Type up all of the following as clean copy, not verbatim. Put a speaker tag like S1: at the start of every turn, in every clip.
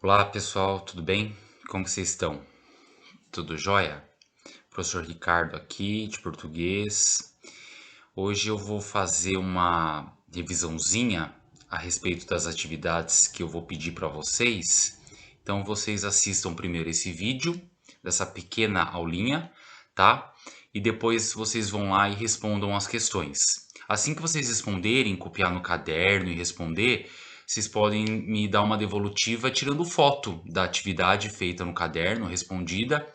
S1: Olá pessoal, tudo bem? Como que vocês estão? Tudo jóia? Professor Ricardo aqui, de português. Hoje eu vou fazer uma revisãozinha a respeito das atividades que eu vou pedir para vocês. Então vocês assistam primeiro esse vídeo, dessa pequena aulinha, tá? E depois vocês vão lá e respondam as questões. Assim que vocês responderem, copiar no caderno e responder, vocês podem me dar uma devolutiva tirando foto da atividade feita no caderno, respondida,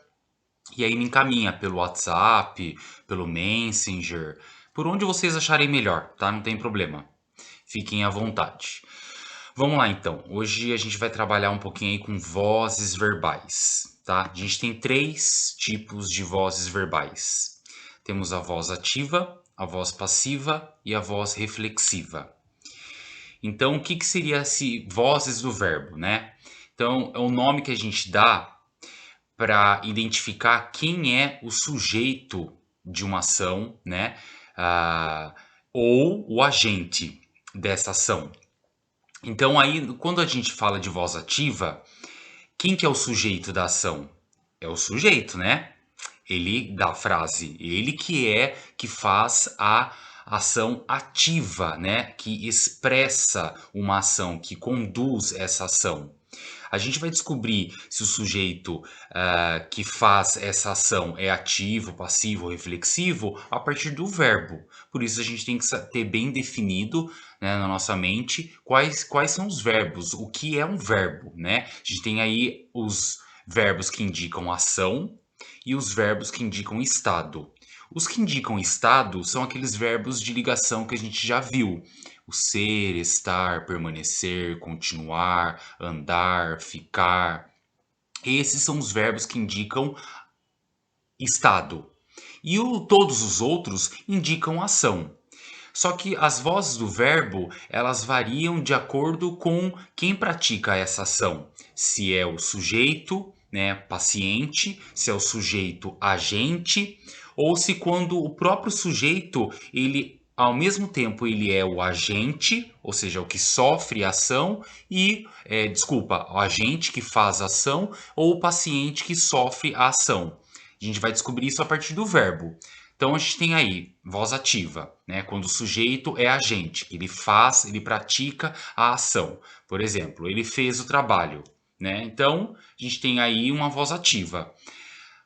S1: e aí me encaminha pelo WhatsApp, pelo Messenger, por onde vocês acharem melhor, tá? Não tem problema. Fiquem à vontade. Vamos lá então. Hoje a gente vai trabalhar um pouquinho aí com vozes verbais, tá? A gente tem três tipos de vozes verbais. Temos a voz ativa, a voz passiva e a voz reflexiva. Então, o que que seria esse vozes do verbo, né? Então, é o nome que a gente dá para identificar quem é o sujeito de uma ação, né? Ah, ou o agente dessa ação. Então, aí, quando a gente fala de voz ativa, quem que é o sujeito da ação? É o sujeito, né? Ele da frase, ele que faz a ação ativa, né? Que expressa uma ação, que conduz essa ação. A gente vai descobrir se o sujeito que faz essa ação é ativo, passivo ou reflexivo a partir do verbo. Por isso a gente tem que ter bem definido, né, na nossa mente quais são os verbos, o que é um verbo, né? A gente tem aí os verbos que indicam ação e os verbos que indicam estado. Os que indicam estado são aqueles verbos de ligação que a gente já viu. O ser, estar, permanecer, continuar, andar, ficar. Esses são os verbos que indicam estado. E todos os outros indicam ação. Só que as vozes do verbo, elas variam de acordo com quem pratica essa ação. Se é o sujeito, né, paciente, se é o sujeito agente, ou se quando o próprio sujeito, ele ao mesmo tempo ele é o agente, ou seja, o que sofre a ação, e, o agente que faz a ação, ou o paciente que sofre a ação. A gente vai descobrir isso a partir do verbo. Então a gente tem aí voz ativa, né? Quando o sujeito é agente, ele faz, ele pratica a ação. Por exemplo, ele fez o trabalho, né? Então a gente tem aí uma voz ativa.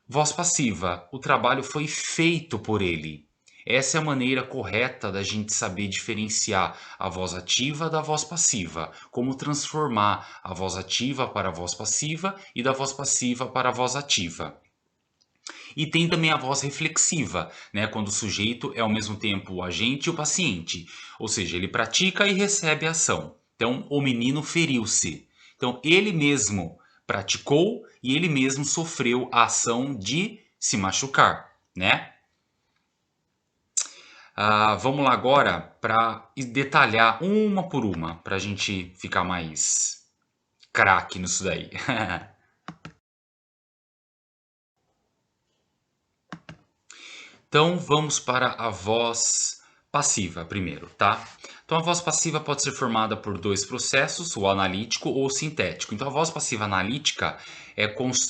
S1: Voz passiva, o trabalho foi feito por ele. Essa é a maneira correta da gente saber diferenciar a voz ativa da voz passiva, como transformar a voz ativa para a voz passiva e da voz passiva para a voz ativa. E tem também a voz reflexiva, né, quando o sujeito é ao mesmo tempo o agente e o paciente, ou seja, ele pratica e recebe a ação. Então, o menino feriu-se. Então, ele mesmo praticou e ele mesmo sofreu a ação de se machucar, né? Vamos lá agora para detalhar uma por uma, para a gente ficar mais craque nisso daí. Então vamos para a voz passiva primeiro, tá? Então a voz passiva pode ser formada por dois processos, o analítico ou o sintético. Então a voz passiva analítica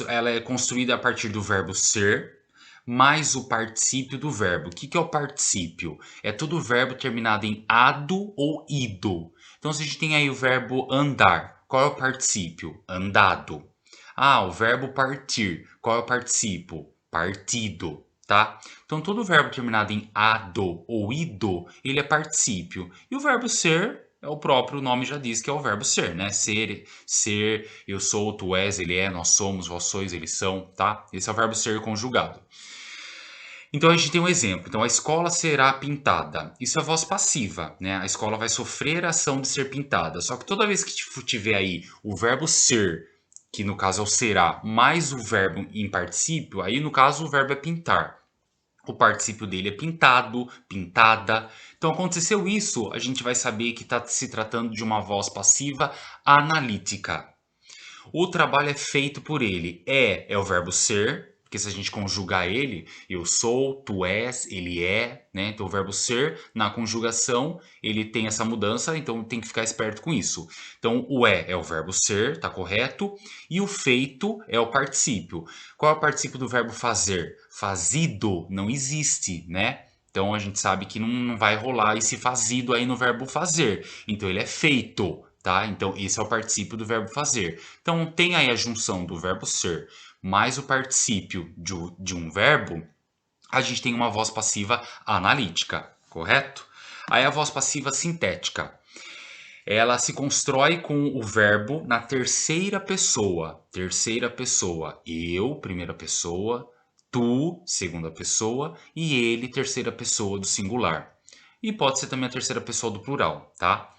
S1: ela é construída a partir do verbo ser mais o particípio do verbo. O que que é o particípio? É todo verbo terminado em ado ou ido. Então se a gente tem aí o verbo andar, qual é o particípio? Andado. O verbo partir, qual é o particípio? Partido, tá? Então, todo verbo terminado em ado ou ido, ele é particípio. E o verbo ser, é o próprio nome já diz que é o verbo ser, né? Ser, eu sou, tu és, ele é, nós somos, vós sois, eles são, tá? Esse é o verbo ser conjugado. Então a gente tem um exemplo. Então a escola será pintada. Isso é voz passiva, né? A escola vai sofrer a ação de ser pintada. Só que toda vez que tiver aí o verbo ser, que no caso é o será, mais o verbo em particípio, aí no caso o verbo é pintar. O particípio dele é pintado, pintada. Então aconteceu isso, a gente vai saber que está se tratando de uma voz passiva analítica. O trabalho é feito por ele. É o verbo ser, porque se a gente conjugar ele, eu sou, tu és, ele é, né? Então o verbo ser, na conjugação, ele tem essa mudança, então tem que ficar esperto com isso. Então o é o verbo ser, tá correto? E o feito é o particípio. Qual é o particípio do verbo fazer? Fazido não existe, né? Então a gente sabe que não vai rolar esse fazido aí no verbo fazer. Então ele é feito, tá? Então esse é o particípio do verbo fazer. Então tem aí a junção do verbo ser mais o particípio de um verbo, a gente tem uma voz passiva analítica, correto? Aí a voz passiva sintética. Ela se constrói com o verbo na terceira pessoa. Terceira pessoa. Eu, primeira pessoa. Tu, segunda pessoa. E ele, terceira pessoa do singular. E pode ser também a terceira pessoa do plural, tá?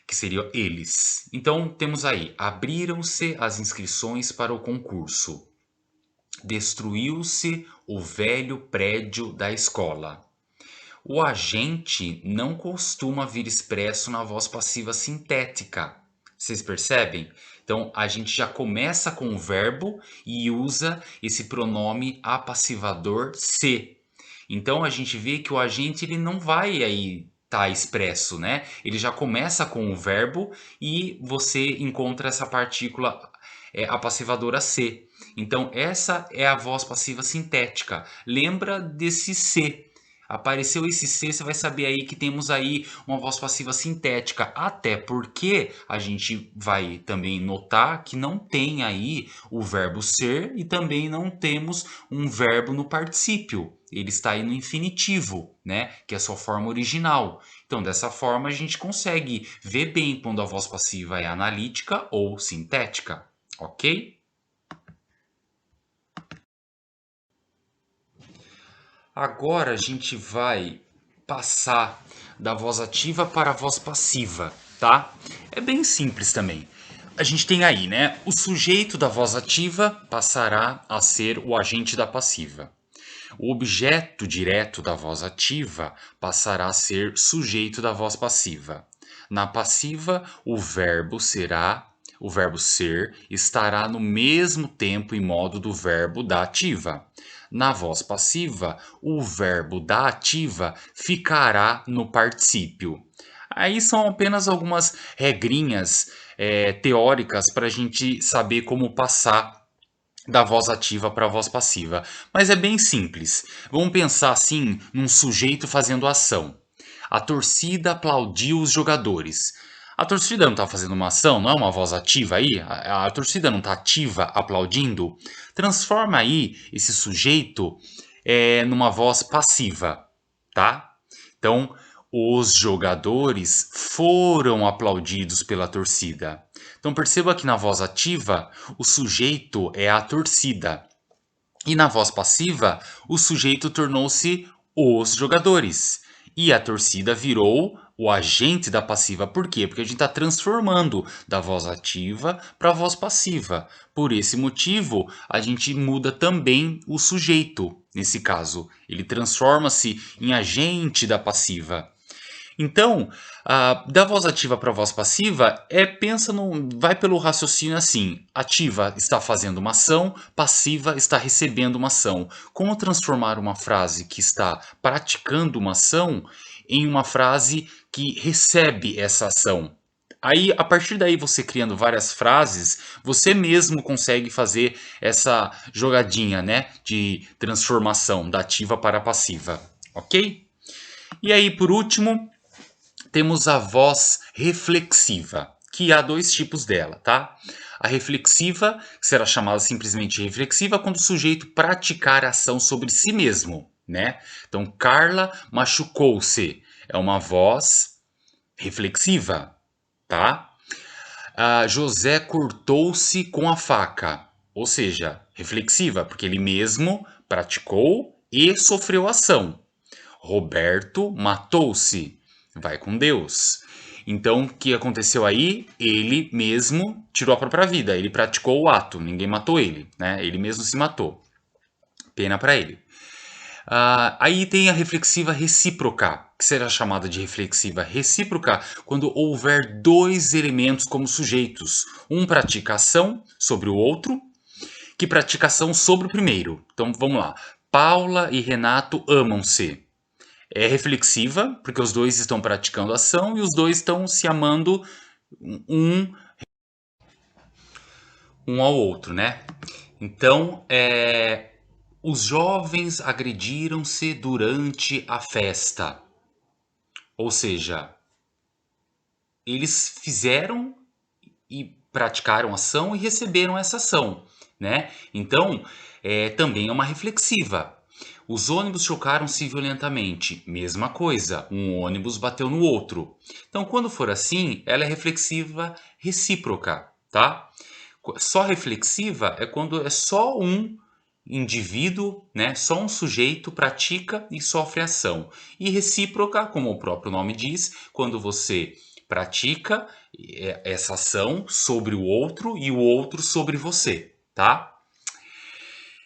S1: Que seria eles. Então, temos aí: abriram-se as inscrições para o concurso. Destruiu-se o velho prédio da escola. O agente não costuma vir expresso na voz passiva sintética. Vocês percebem? Então a gente já começa com o verbo e usa esse pronome apassivador se. Então a gente vê que o agente ele não vai aí tá expresso, né? Ele já começa com o verbo e você encontra essa partícula apassivadora se. Então essa é a voz passiva sintética. Lembra desse se. Apareceu esse C, você vai saber aí que temos aí uma voz passiva sintética, até porque a gente vai também notar que não tem aí o verbo ser e também não temos um verbo no particípio. Ele está aí no infinitivo, né? Que é a sua forma original. Então, dessa forma, a gente consegue ver bem quando a voz passiva é analítica ou sintética, ok? Agora a gente vai passar da voz ativa para a voz passiva, tá? É bem simples também. A gente tem aí, né? O sujeito da voz ativa passará a ser o agente da passiva. O objeto direto da voz ativa passará a ser sujeito da voz passiva. Na passiva, o verbo ser estará no mesmo tempo e modo do verbo da ativa. Na voz passiva, o verbo da ativa ficará no particípio. Aí são apenas algumas regrinhas teóricas para a gente saber como passar da voz ativa para a voz passiva. Mas é bem simples. Vamos pensar assim num sujeito fazendo ação. A torcida aplaudiu os jogadores. A torcida não está fazendo uma ação, não é uma voz ativa aí? A torcida não está ativa, aplaudindo? Transforma aí esse sujeito numa voz passiva, tá? Então, os jogadores foram aplaudidos pela torcida. Então perceba que na voz ativa, o sujeito é a torcida. E na voz passiva, o sujeito tornou-se os jogadores. E a torcida virou o agente da passiva. Por quê? Porque a gente está transformando da voz ativa para a voz passiva. Por esse motivo, a gente muda também o sujeito. Nesse caso, ele transforma-se em agente da passiva. Então, da voz ativa para a voz passiva, vai pelo raciocínio assim: ativa está fazendo uma ação, passiva está recebendo uma ação. Como transformar uma frase que está praticando uma ação em uma frase que recebe essa ação? Aí, a partir daí, você criando várias frases, você mesmo consegue fazer essa jogadinha, né, de transformação da ativa para a passiva, ok? E aí, por último, temos a voz reflexiva, que há dois tipos dela, tá? A reflexiva será chamada simplesmente reflexiva quando o sujeito praticar a ação sobre si mesmo, né? Então, Carla machucou-se. É uma voz reflexiva, tá? José cortou-se com a faca. Ou seja, reflexiva, porque ele mesmo praticou e sofreu ação. Roberto matou-se. Vai com Deus. Então, o que aconteceu aí? Ele mesmo tirou a própria vida. Ele praticou o ato. Ninguém matou ele, né? Ele mesmo se matou. Pena para ele. Aí tem a reflexiva recíproca, que será chamada de reflexiva recíproca quando houver dois elementos como sujeitos. Um pratica ação sobre o outro, que pratica ação sobre o primeiro. Então vamos lá. Paula e Renato amam-se. É reflexiva, porque os dois estão praticando ação e os dois estão se amando um, um ao outro, né? Então, os jovens agrediram-se durante a festa. Ou seja, eles fizeram e praticaram ação e receberam essa ação, né? Então, também é uma reflexiva. Os ônibus chocaram-se violentamente. Mesma coisa, um ônibus bateu no outro. Então, quando for assim, ela é reflexiva recíproca, tá? Só reflexiva é quando é só um indivíduo, né, só um sujeito pratica e sofre ação. E recíproca, como o próprio nome diz, quando você pratica essa ação sobre o outro e o outro sobre você, tá?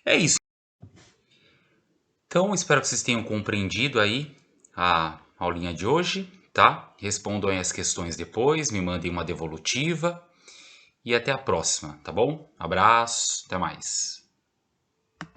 S1: É isso. Então, espero que vocês tenham compreendido aí a aulinha de hoje, tá? Respondam aí as questões depois, me mandem uma devolutiva e até a próxima, tá bom? Abraço, até mais.